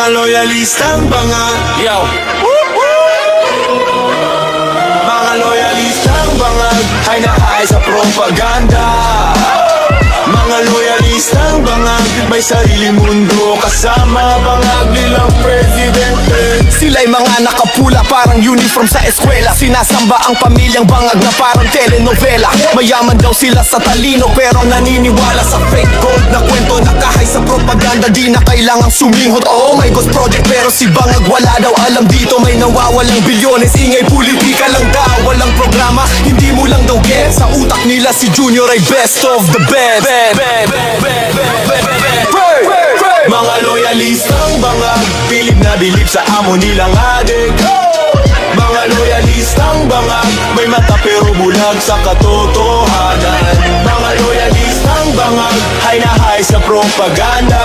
loyalistang bangag. Yo, Mga loyalistang bangag ay nahay sa propaganda. Mga loyalistang bangag may sarili mundo kasama bangag nilang presidente. Sila'y mga nakapula parang uniform sa eskwela. Sinasamba ang pamilyang bangag na parang telenovela. Mayaman daw sila sa talino pero naniniwala sa fake gold na kwento na kahay sa propaganda. Di na kailangang suminghot, oh my ghost project. Pero si bangag wala daw alam dito. May nawawalang bilyones, ingay politika lang daw. Walang programa, hindi mo lang daw get. Sa utak nila si Junior ay best of the best. Mga loyalistang bangag bilib na bilib sa amo nilang adik. Mga loyalistang bangag may mata pero bulag sa katotohanan. Mga loyalistang bangag hay na hay sa propaganda.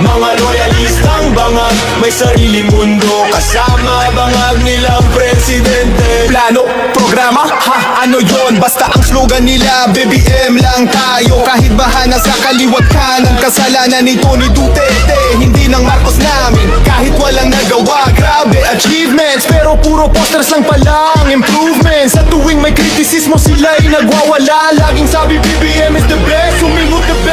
Mga loyalistang bangag may sarili mundo kasama bangag nilang presidente. Plano, programa, ha, ano yon? Basta ang slogan nila, BBM lang tayo. Kahit bahana sa kaliwat kanan, kasalanan ni Tony Duterte, hindi ng Marcos namin. Kahit walang nagawa, grabe achievements, pero puro posters lang pala ang improvements. Sa tuwing may kritisismo sila'y nagwawala, laging sabi BBM is the best, sumingot the best.